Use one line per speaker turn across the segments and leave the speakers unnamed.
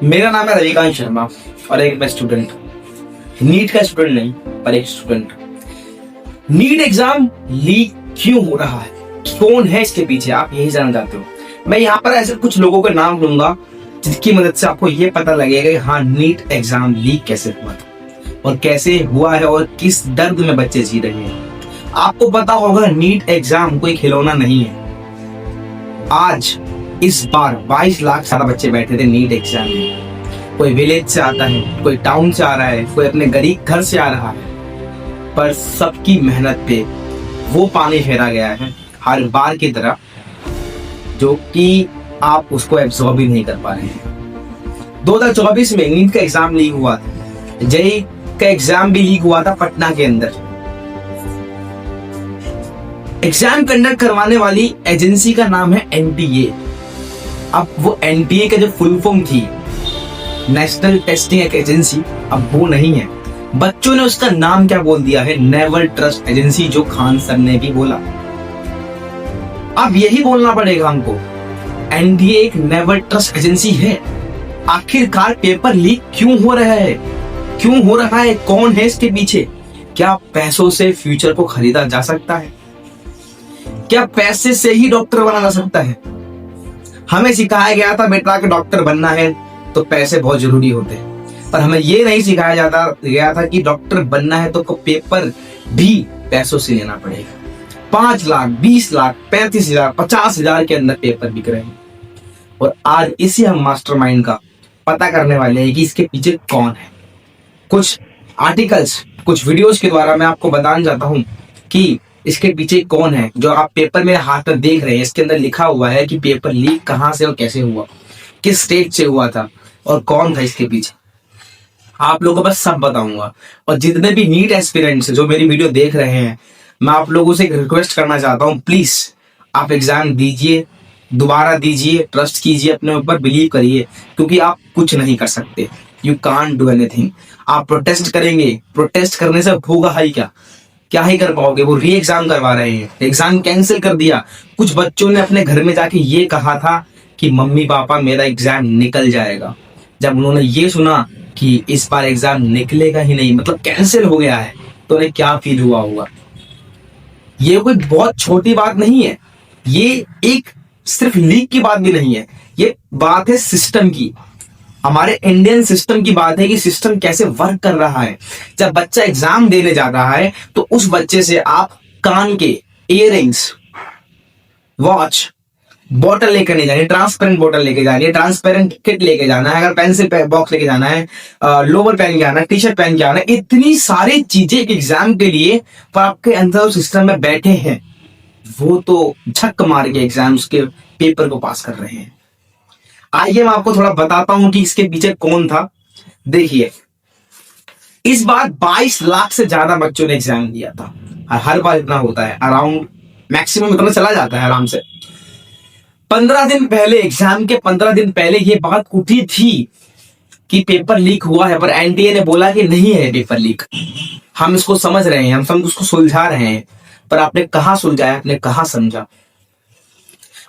मेरा नाम है रविकांत शर्मा और एक मैं स्टूडेंट, नीट का स्टूडेंट नहीं पर एक स्टूडेंट। नीट एग्जाम लीक क्यों हो रहा है, कौन है इसके पीछे, आप यही जानना चाहते हो। मैं यहाँ पर ऐसे कुछ लोगों के नाम लूंगा जिसकी मदद से आपको ये पता लगेगा कि हाँ, नीट एग्जाम लीक कैसे हुआ था और कैसे हुआ है और किस दर्द में बच्चे जी रहे हैं। आपको पता होगा नीट एग्जाम कोई खिलौना नहीं है। आज इस बार 22 लाख सारा बच्चे बैठे थे नीट एग्जाम में। कोई विलेज से आता है, कोई टाउन से आ रहा है, कोई अपने गरीब घर से आ रहा है, पर सबकी मेहनत पे वो पानी फेरा गया है हर बार की तरह, जो कि आप उसको एब्सॉर्ब ही नहीं कर पा रहे हैं। 2024 में नीट का एग्जाम लीक हुआ था, जेईई का एग्जाम भी लीक हुआ था पटना के अंदर। एग्जाम कंडक्ट करवाने वाली एजेंसी का नाम है एनटीए। अब वो एनटीए का जो फुल फॉर्म थी, नेशनल टेस्टिंग एजेंसी, अब वो नहीं है। बच्चों ने उसका नाम क्या बोल दिया है, नेवल ट्रस्ट एजेंसी, जो खान सर ने भी बोला। अब यही बोलना पड़ेगा हमको, एनटीए एक नेवल ट्रस्ट एजेंसी है। आखिरकार पेपर लीक क्यों हो रहा है, क्यों हो रहा है, कौन है इसके पीछे? क्या पैसों से फ्यूचर को खरीदा जा सकता है? क्या पैसे से ही डॉक्टर बना जा सकता है? हमें सिखाया गया था बेटा कि डॉक्टर बनना है तो पैसे बहुत जरूरी होते हैं, पर हमें ये नहीं सिखाया गया था कि डॉक्टर बनना है तो पेपर भी पैसों से लेना पड़ेगा। 5 लाख, 20 लाख, 35,000, 50,000 के अंदर पेपर बिक रहे हैं। और आज इसी हम मास्टरमाइंड का पता करने वाले हैं कि इसके पीछे कौन है। कुछ आर्टिकल्स, कुछ वीडियोस के द्वारा मैं आपको बताना चाहता हूं कि इसके पीछे कौन है। जो आप पेपर मेरे हाथ में देख रहे हैं, इसके अंदर लिखा हुआ है कि पेपर लीक कहां से और कैसे हुआ, किस स्टेट से हुआ था और कौन था इसके पीछे। आप लोगों को बस सब बताऊंगा। और जितने भी नीट एस्पिरेंट्स जो मेरी वीडियो देख रहे हैं, मैं आप लोगों से एक रिक्वेस्ट करना चाहता हूं, प्लीज आप एग्जाम दीजिए, दोबारा दीजिए, ट्रस्ट कीजिए, अपने ऊपर बिलीव करिए, क्योंकि आप कुछ नहीं कर सकते। You can't do anything. आप प्रोटेस्ट करेंगे, प्रोटेस्ट करने से होगा ही क्या ही कर पाओगे। वो री एग्जाम करवा रहे हैं, एग्जाम कैंसिल कर दिया। कुछ बच्चों ने अपने घर में जाके ये कहा था कि मम्मी पापा मेरा एग्जाम निकल जाएगा। जब उन्होंने ये सुना कि इस बार एग्जाम निकलेगा ही नहीं, मतलब कैंसिल हो गया है, तो उन्हें क्या फील हुआ होगा। ये कोई बहुत छोटी बात नहीं है, ये एक सिर्फ लीक की बात भी नहीं है, ये बात है सिस्टम की। हमारे इंडियन सिस्टम की बात है कि सिस्टम कैसे वर्क कर रहा है। जब बच्चा एग्जाम देने जा रहा है तो उस बच्चे से आप कान के इयररिंग्स, वॉच, बॉटल लेकर नहीं जानी, ट्रांसपेरेंट बॉटल लेके जानी है, ट्रांसपेरेंट किट लेके जाना है, अगर पेंसिल बॉक्स लेके जाना है, लोवर पहन के आना है, टी शर्ट पहन के आना है, इतनी सारी चीजें एक एग्जाम के लिए। पर आपके अंदर सिस्टम में बैठे हैं वो तो झक मार के एग्जाम्स के पेपर को पास कर रहे हैं। आइए मैं आपको थोड़ा बताता हूं कि इसके पीछे कौन था। देखिए, इस बार 22 लाख से ज्यादा बच्चों ने एग्जाम दिया था। हर बार इतना होता है, अराउंड मैक्सिमम इतना चला जाता है आराम से। 15 दिन पहले, एग्जाम के 15 दिन पहले ये बात उठी थी कि पेपर लीक हुआ है, पर एनटीए ने बोला कि नहीं है पेपर लीक, हम इसको समझ रहे हैं, हम उसको सुलझा रहे हैं। पर आपने कहां सुलझाया, आपने कहां समझा?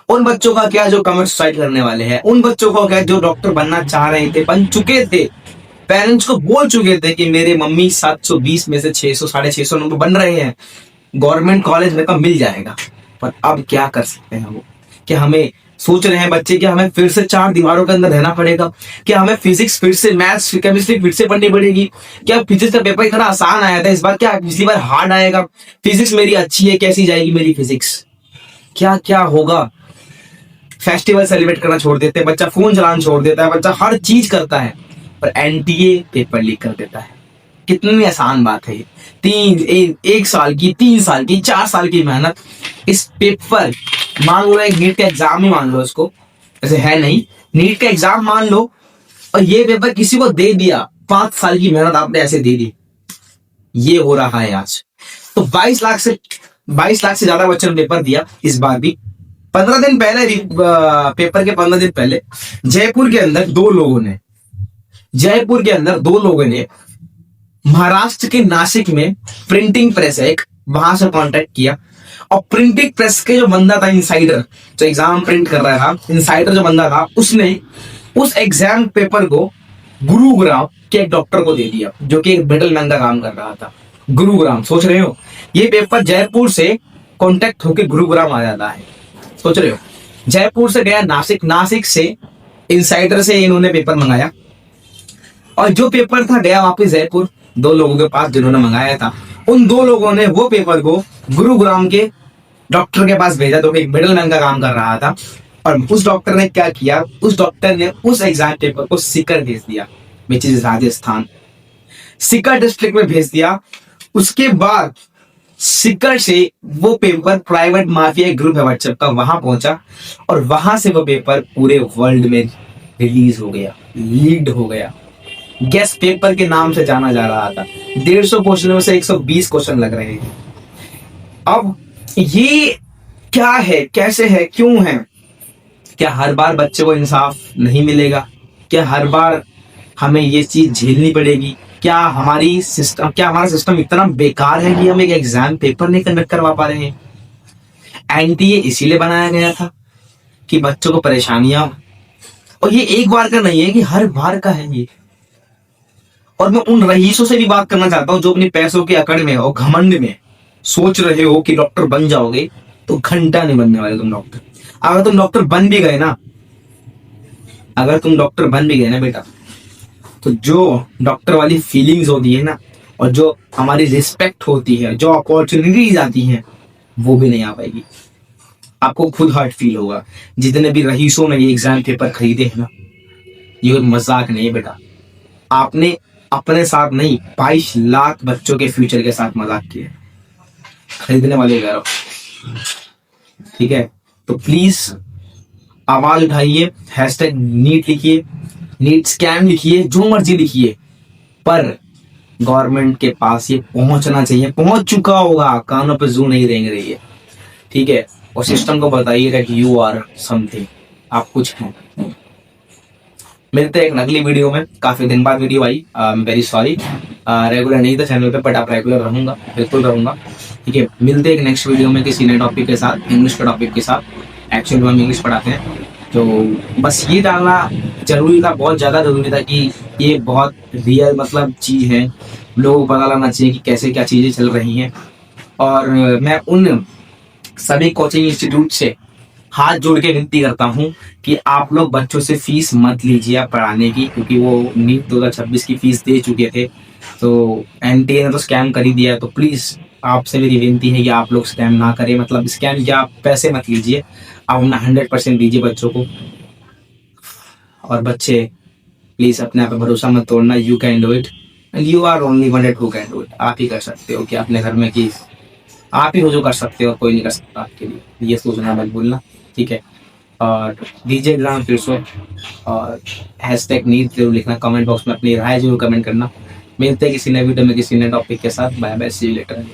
उन बच्चों का क्या जो कमेंट सुसाइड करने वाले हैं, उन बच्चों को क्या जो डॉक्टर बनना चाह रहे थे, बन चुके थे, पेरेंट्स को बोल चुके थे कि मेरे मम्मी 720 में से 600, 650 नंबर बन रहे हैं, गवर्नमेंट कॉलेज में कब मिल जाएगा। पर अब क्या कर सकते हैं वो, कि हमें सोच रहे हैं बच्चे कि हमें फिर से 4 दीवारों के अंदर रहना पड़ेगा, कि हमें फिजिक्स फिर से, मैथ्स, केमिस्ट्री फिर से पढ़नी पड़ेगी। क्या फिजिक्स का पेपर इतना आसान आया था इस बार, क्या पिछली बार हार्ड आएगा? फिजिक्स मेरी अच्छी है, कैसी जाएगी मेरी फिजिक्स? क्या क्या होगा? फेस्टिवल सेलिब्रेट करना छोड़ देते हैं, बच्चा फोन चलाना छोड़ देता है, बच्चा हर चीज करता है, पर एनटीए पेपर लीक कर देता है। कितनी आसान बात है ये। 1 साल की, 3 साल की, 4 साल की मेहनत, इस पेपर, मान लो एक नीट का एग्जाम ही मान लो, इसको ऐसे है नहीं, नीट का एग्जाम मान लो, और ये पेपर किसी को दे दिया, 5 साल की मेहनत आपने ऐसे दे दी। ये हो रहा है आज। तो 22 लाख से ज्यादा बच्चों ने पेपर दिया इस बार भी। 15 दिन पहले, पेपर के 15 दिन पहले जयपुर के अंदर दो लोगों ने महाराष्ट्र के नासिक में प्रिंटिंग प्रेस है एक, वहां से कांटेक्ट किया, और प्रिंटिंग प्रेस के जो बंदा था, इनसाइडर, जो एग्जाम प्रिंट कर रहा था, इनसाइडर जो बंदा था, उसने उस एग्जाम पेपर को गुरुग्राम के एक डॉक्टर को दे दिया, जो कि एक मिडल मैन का काम कर रहा था। गुरुग्राम, सोच रहे हो, ये पेपर जयपुर से कांटेक्ट होके गुरुग्राम आ जाता है। सोच रहे हो, जयपुर से गया नासिक, नासिक से इनसाइडर से इन्होंने पेपर मंगाया, और जो पेपर था गया वापस जयपुर दो लोगों के पास जिन्होंने मंगाया था। उन दो लोगों ने वो पेपर को गुरुग्राम के डॉक्टर के पास भेजा, जो कि एक मिडल मैन का काम कर रहा था। और उस डॉक्टर ने क्या किया, उस डॉक्टर ने उस एग्जाम पेपर को सीकर भेज दिया, which is Rajasthan, Sikar district में भेज दिया। उसके बाद सीकर से वो पेपर प्राइवेट माफिया ग्रुप है व्हाट्सएप का, वहां पहुंचा, और वहां से वो पेपर पूरे वर्ल्ड में रिलीज हो गया, लीड हो गया। गेस्ट पेपर के नाम से जाना जा रहा था। 150 क्वेश्चन में से 120 क्वेश्चन लग रहे हैं। अब ये क्या है, कैसे है, क्यों है? क्या हर बार बच्चे को इंसाफ नहीं मिलेगा? क्या हर बार हमें ये चीज झेलनी पड़ेगी? क्या हमारा सिस्टम इतना बेकार है कि हम एक एग्जाम पेपर नहीं कंडक्ट करवा पा रहे हैं? एनटीए इसीलिए बनाया गया था कि बच्चों को परेशानियां, और ये एक बार का नहीं है कि हर बार का है ये। और मैं उन रईसों से भी बात करना चाहता हूं जो अपने पैसों के अकड़ में और घमंड में सोच रहे हो कि डॉक्टर बन जाओगे, तो घंटा नहीं बनने वाले तुम डॉक्टर। अगर तुम डॉक्टर बन भी गए ना, अगर तुम डॉक्टर बन भी गए ना बेटा, तो जो डॉक्टर वाली फीलिंग्स होती है ना, और जो हमारी रिस्पेक्ट होती है, जो अपॉर्चुनिटीज आती हैं, वो भी नहीं आ पाएगी। आपको खुद हर्ट फील होगा। जितने भी रईसों में ये एग्जाम पेपर खरीदे हैं ना, ये कोई मजाक नहीं है बेटा। आपने अपने साथ नहीं, 22 लाख बच्चों के फ्यूचर के साथ मजाक किया, खरीदने वाले कह रहा हूं, ठीक है? तो प्लीज आवाज उठाइए, हैशटैग नीट लिखिए, नीट स्कैम लिखिए, जो मर्जी लिखिए, पर गवर्नमेंट के पास ये पहुंचना चाहिए। पहुंच चुका होगा, कानों पे जू नहीं रेंग रही है, ठीक है? और सिस्टम को बताइएगा कि यू आर समथिंग, आप कुछ हैं। मिलते हैं एक अगली वीडियो में। काफी दिन बाद वीडियो आई, वेरी सॉरी, रेगुलर नहीं था चैनल पे, बट आप रेगुलर रहूंगा, बिल्कुल रहूंगा, ठीक है? मिलते हैं एक नेक्स्ट वीडियो में किसी नए टॉपिक के साथ, इंग्लिश के टॉपिक के साथ। एक्चुअली हम इंग्लिश पढ़ाते हैं, तो बस ये डालना जरूरी था, बहुत ज़्यादा जरूरी था कि ये बहुत रियल मतलब चीज़ है, लोगों को पता लगना चाहिए कि कैसे क्या चीज़ें चल रही हैं। और मैं उन सभी कोचिंग इंस्टीट्यूट से हाथ जोड़ के विनती करता हूं कि आप लोग बच्चों से फीस मत लीजिए पढ़ाने की, क्योंकि वो नीट 2026 की फीस दे चुके थे, तो एनटीए ने तो स्कैम कर ही दिया। तो प्लीज़ आपसे मेरी विनती है कि आप लोग स्कैम ना करें, मतलब स्कैम क्या, आप पैसे मत लीजिए, आप अपना 100% दीजिए बच्चों को। और बच्चे प्लीज़ अपने आप पे भरोसा मत तोड़ना, you can do it and you are only one who can do it. आप ही कर सकते हो कि अपने घर में कि आप ही हो जो कर सकते हो, कोई नहीं कर सकता आपके लिए, ये सोचना मत भूलना, ठीक है? और दीजिए एग्जाम फिर से, और हैशटैग नीट जरूर लिखना, कमेंट बॉक्स में अपनी राय जरूर कमेंट करना। मिलते हैं किसी नए वीडियो में किसी नए टॉपिक के साथ। Bye bye, see you letter.